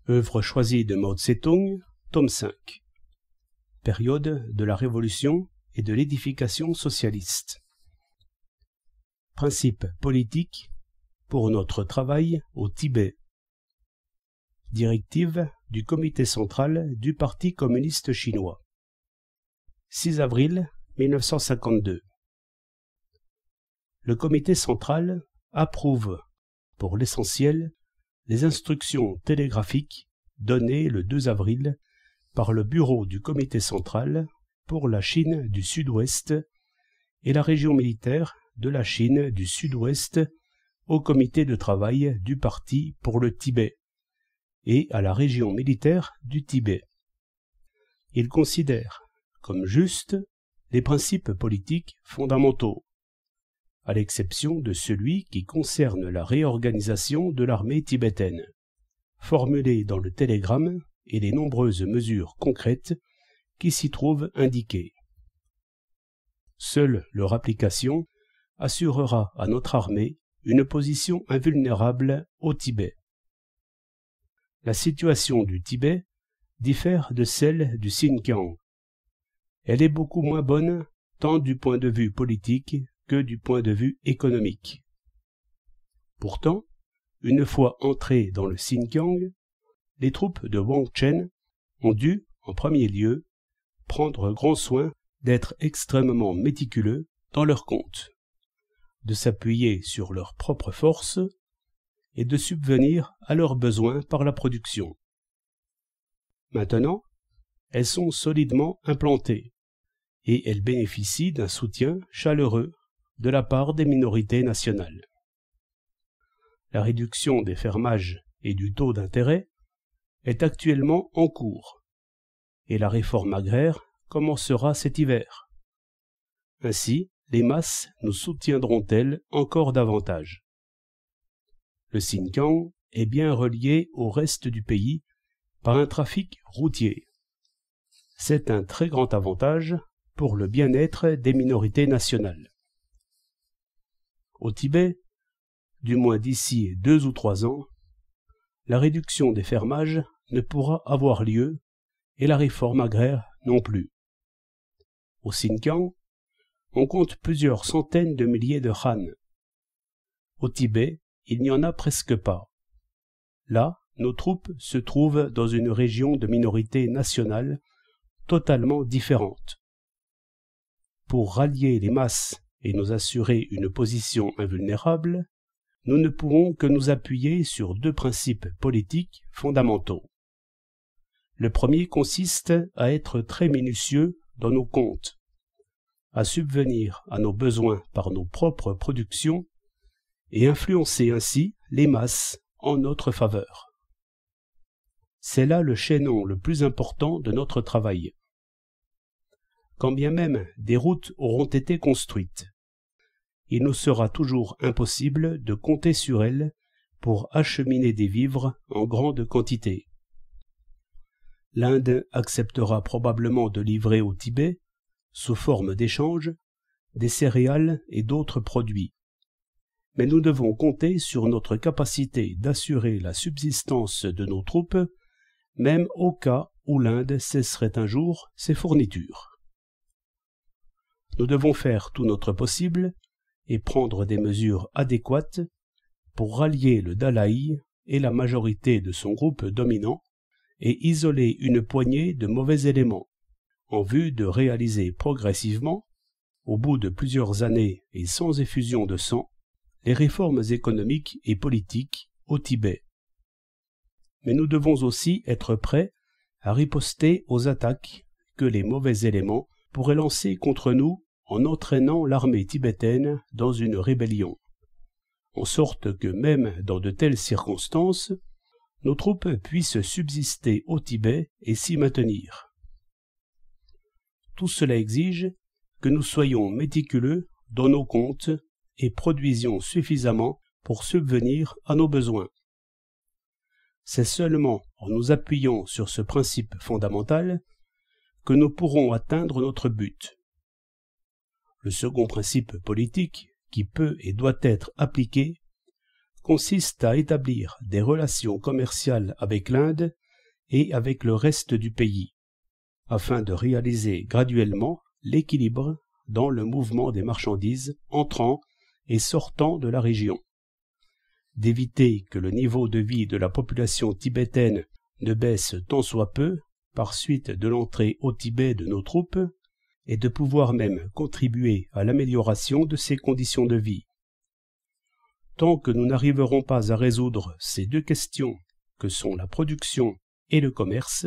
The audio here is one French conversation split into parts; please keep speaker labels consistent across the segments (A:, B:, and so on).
A: Œuvre choisie de Mao Tse-tung, tome 5. Période de la Révolution et de l'édification socialiste. Principes politiques pour notre travail au Tibet. Directive du Comité central du Parti communiste chinois. 6 avril 1952. Le Comité central approuve, pour l'essentiel, les instructions télégraphiques données le 2 avril par le bureau du Comité central pour la Chine du Sud-Ouest et la région militaire de la Chine du Sud-Ouest au comité de travail du Parti pour le Tibet et à la région militaire du Tibet. Il considère comme justes les principes politiques fondamentaux, à l'exception de celui qui concerne la réorganisation de l'armée tibétaine, formulé dans le télégramme et les nombreuses mesures concrètes qui s'y trouvent indiquées. Seule leur application assurera à notre armée une position invulnérable au Tibet. La situation du Tibet diffère de celle du Xinjiang. Elle est beaucoup moins bonne tant du point de vue politique que du point de vue économique. Pourtant, une fois entrées dans le Xinjiang, les troupes de Wang Chen ont dû, en premier lieu, prendre grand soin d'être extrêmement méticuleux dans leurs comptes, de s'appuyer sur leurs propres forces et de subvenir à leurs besoins par la production. Maintenant, elles sont solidement implantées et elles bénéficient d'un soutien chaleureux de la part des minorités nationales. La réduction des fermages et du taux d'intérêt est actuellement en cours, et la réforme agraire commencera cet hiver. Ainsi, les masses nous soutiendront-elles encore davantage. Le Xinjiang est bien relié au reste du pays par un trafic routier. C'est un très grand avantage pour le bien-être des minorités nationales. Au Tibet, du moins d'ici 2 ou 3 ans, la réduction des fermages ne pourra avoir lieu et la réforme agraire non plus. Au Xinjiang, on compte plusieurs centaines de milliers de Han. Au Tibet, il n'y en a presque pas. Là, nos troupes se trouvent dans une région de minorité nationale totalement différente. Pour rallier les masses et nous assurer une position invulnérable, nous ne pouvons que nous appuyer sur 2 principes politiques fondamentaux. Le premier consiste à être très minutieux dans nos comptes, à subvenir à nos besoins par nos propres productions et influencer ainsi les masses en notre faveur. C'est là le chaînon le plus important de notre travail. Quand bien même des routes auront été construites, il nous sera toujours impossible de compter sur elles pour acheminer des vivres en grande quantité. L'Inde acceptera probablement de livrer au Tibet, sous forme d'échange, des céréales et d'autres produits. Mais nous devons compter sur notre capacité d'assurer la subsistance de nos troupes, même au cas où l'Inde cesserait un jour ses fournitures. Nous devons faire tout notre possible et prendre des mesures adéquates pour rallier le Dalaï et la majorité de son groupe dominant et isoler une poignée de mauvais éléments, en vue de réaliser progressivement, au bout de plusieurs années et sans effusion de sang, les réformes économiques et politiques au Tibet. Mais nous devons aussi être prêts à riposter aux attaques que les mauvais éléments pourraient lancer contre nous en entraînant l'armée tibétaine dans une rébellion, en sorte que même dans de telles circonstances, nos troupes puissent subsister au Tibet et s'y maintenir. Tout cela exige que nous soyons méticuleux dans nos comptes et produisions suffisamment pour subvenir à nos besoins. C'est seulement en nous appuyant sur ce principe fondamental que nous pourrons atteindre notre but. Le second principe politique, qui peut et doit être appliqué, consiste à établir des relations commerciales avec l'Inde et avec le reste du pays, afin de réaliser graduellement l'équilibre dans le mouvement des marchandises entrant et sortant de la région, d'éviter que le niveau de vie de la population tibétaine ne baisse tant soit peu par suite de l'entrée au Tibet de nos troupes, et de pouvoir même contribuer à l'amélioration de ses conditions de vie. Tant que nous n'arriverons pas à résoudre ces deux questions que sont la production et le commerce,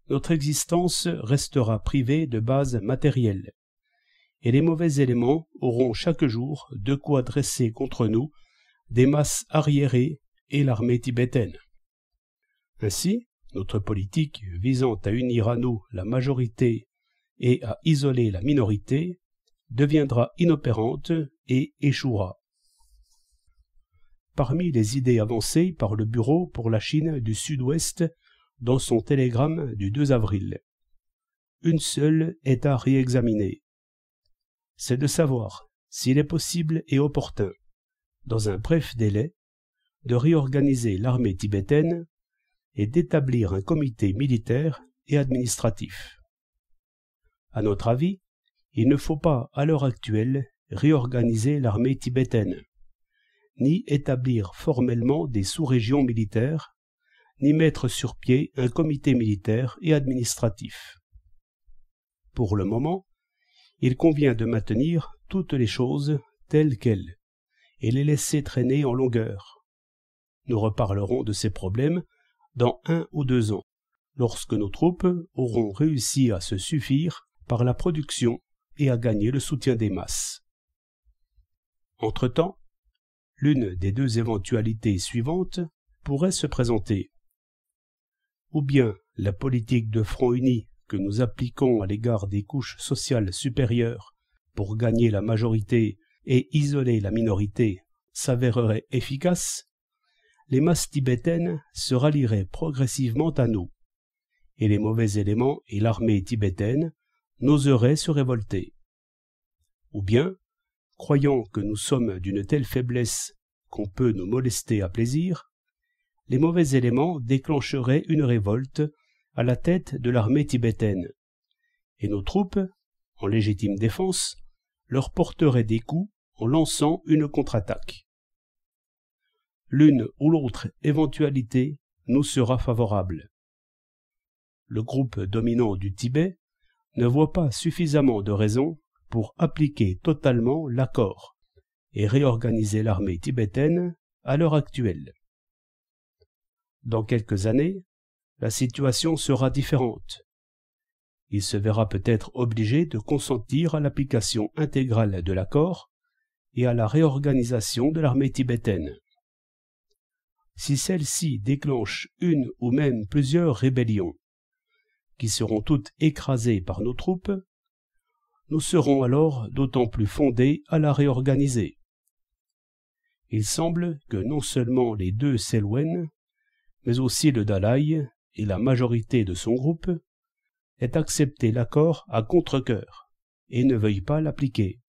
A: notre existence restera privée de bases matérielles, et les mauvais éléments auront chaque jour de quoi dresser contre nous des masses arriérées et l'armée tibétaine. Ainsi, notre politique visant à unir à nous la majorité et à isoler la minorité deviendra inopérante et échouera. Parmi les idées avancées par le Bureau pour la Chine du Sud-Ouest dans son télégramme du 2 avril, une seule est à réexaminer. C'est de savoir s'il est possible et opportun, dans un bref délai, de réorganiser l'armée tibétaine et d'établir un comité militaire et administratif. À notre avis, il ne faut pas, à l'heure actuelle, réorganiser l'armée tibétaine, ni établir formellement des sous-régions militaires, ni mettre sur pied un comité militaire et administratif. Pour le moment, il convient de maintenir toutes les choses telles quelles et les laisser traîner en longueur. Nous reparlerons de ces problèmes dans 1 ou 2 ans, lorsque nos troupes auront réussi à se suffire par la production et à gagner le soutien des masses. Entre-temps, l'une des deux éventualités suivantes pourrait se présenter. Ou bien la politique de front uni que nous appliquons à l'égard des couches sociales supérieures pour gagner la majorité et isoler la minorité s'avérerait efficace, les masses tibétaines se rallieraient progressivement à nous, et les mauvais éléments et l'armée tibétaine n'oseraient se révolter. Ou bien, croyant que nous sommes d'une telle faiblesse qu'on peut nous molester à plaisir, les mauvais éléments déclencheraient une révolte à la tête de l'armée tibétaine, et nos troupes, en légitime défense, leur porteraient des coups en lançant une contre-attaque. L'une ou l'autre éventualité nous sera favorable. Le groupe dominant du Tibet ne voit pas suffisamment de raisons pour appliquer totalement l'accord et réorganiser l'armée tibétaine à l'heure actuelle. Dans quelques années, la situation sera différente. Il se verra peut-être obligé de consentir à l'application intégrale de l'accord et à la réorganisation de l'armée tibétaine. Si celle-ci déclenche une ou même plusieurs rébellions, qui seront toutes écrasées par nos troupes, nous serons alors d'autant plus fondés à la réorganiser. Il semble que non seulement les 2 Selwen, mais aussi le Dalai et la majorité de son groupe aient accepté l'accord à contre-cœur et ne veuillent pas l'appliquer.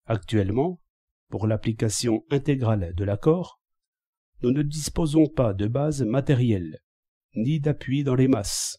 A: Actuellement, pour l'application intégrale de l'accord, nous ne disposons pas de base matérielle, ni d'appui dans les masses,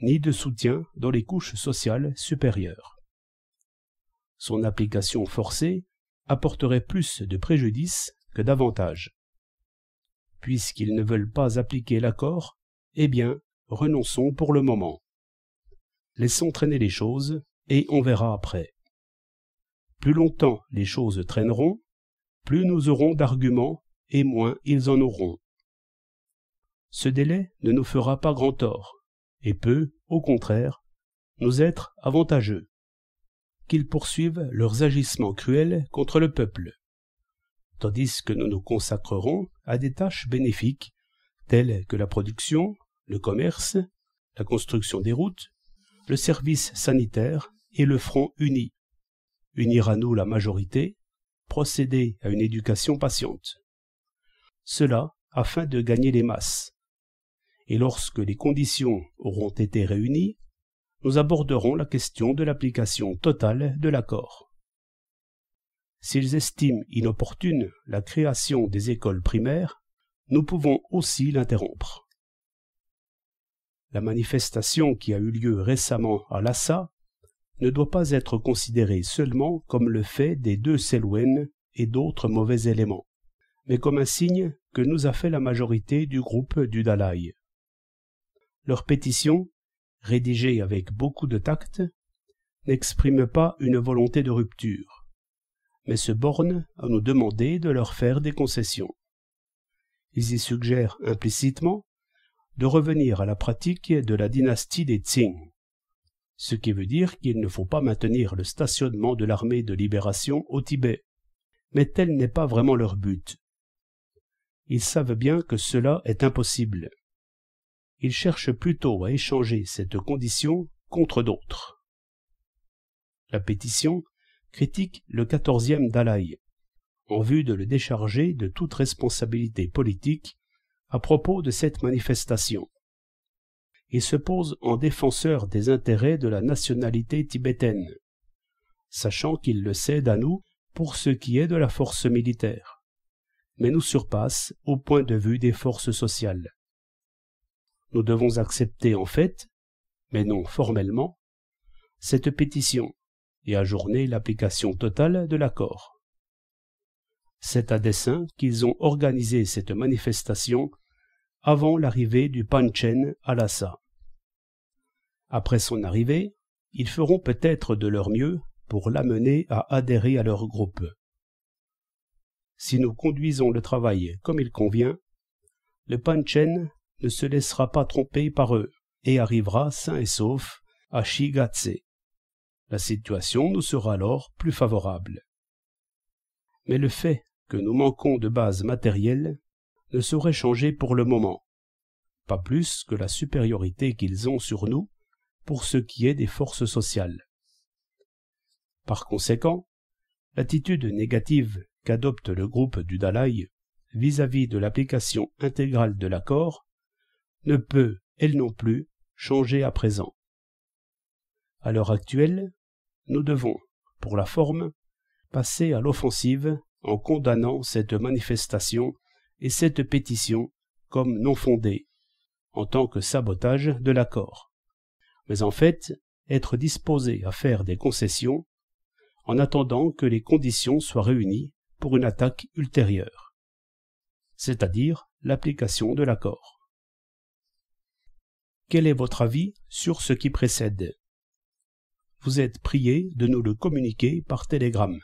A: ni de soutien dans les couches sociales supérieures. Son application forcée apporterait plus de préjudice que d'avantages. Puisqu'ils ne veulent pas appliquer l'accord, eh bien, renonçons pour le moment. Laissons traîner les choses et on verra après. Plus longtemps les choses traîneront, plus nous aurons d'arguments et moins ils en auront. Ce délai ne nous fera pas grand tort, et peut, au contraire, nous être avantageux, qu'ils poursuivent leurs agissements cruels contre le peuple, tandis que nous nous consacrerons à des tâches bénéfiques, telles que la production, le commerce, la construction des routes, le service sanitaire et le front uni. Unir à nous la majorité, procéder à une éducation patiente. Cela afin de gagner les masses. Et lorsque les conditions auront été réunies, nous aborderons la question de l'application totale de l'accord. s'ils estiment inopportune la création des écoles primaires, nous pouvons aussi l'interrompre. La manifestation qui a eu lieu récemment à Lhasa ne doit pas être considérée seulement comme le fait des 2 Selwyn et d'autres mauvais éléments, mais comme un signe que nous a fait la majorité du groupe du Dalai. Leur pétition, rédigée avec beaucoup de tact, n'exprime pas une volonté de rupture, mais se borne à nous demander de leur faire des concessions. Ils y suggèrent implicitement de revenir à la pratique de la dynastie des Qing, ce qui veut dire qu'il ne faut pas maintenir le stationnement de l'armée de libération au Tibet, mais tel n'est pas vraiment leur but. Ils savent bien que cela est impossible. Ils cherchent plutôt à échanger cette condition contre d'autres. La pétition critique le 14e Dalai, en vue de le décharger de toute responsabilité politique à propos de cette manifestation. Il se pose en défenseur des intérêts de la nationalité tibétaine, sachant qu'il le cède à nous pour ce qui est de la force militaire, mais nous surpasse au point de vue des forces sociales. Nous devons accepter en fait, mais non formellement, cette pétition et ajourner l'application totale de l'accord. C'est à dessein qu'ils ont organisé cette manifestation avant l'arrivée du Panchen à Lhasa. Après son arrivée, ils feront peut-être de leur mieux pour l'amener à adhérer à leur groupe. Si nous conduisons le travail comme il convient, le Panchen ne se laissera pas tromper par eux et arrivera sain et sauf à Shigatse. La situation nous sera alors plus favorable. Mais le fait que nous manquons de base matérielle ne saurait changer pour le moment, pas plus que la supériorité qu'ils ont sur nous pour ce qui est des forces sociales. Par conséquent, l'attitude négative qu'adopte le groupe du Dalai vis-à-vis de l'application intégrale de l'accord ne peut, elle non plus, changer à présent. À l'heure actuelle, nous devons, pour la forme, passer à l'offensive en condamnant cette manifestation et cette pétition comme non fondée, en tant que sabotage de l'accord, mais en fait être disposé à faire des concessions en attendant que les conditions soient réunies pour une attaque ultérieure, c'est-à-dire l'application de l'accord. Quel est votre avis sur ce qui précède? Vous êtes prié de nous le communiquer par télégramme.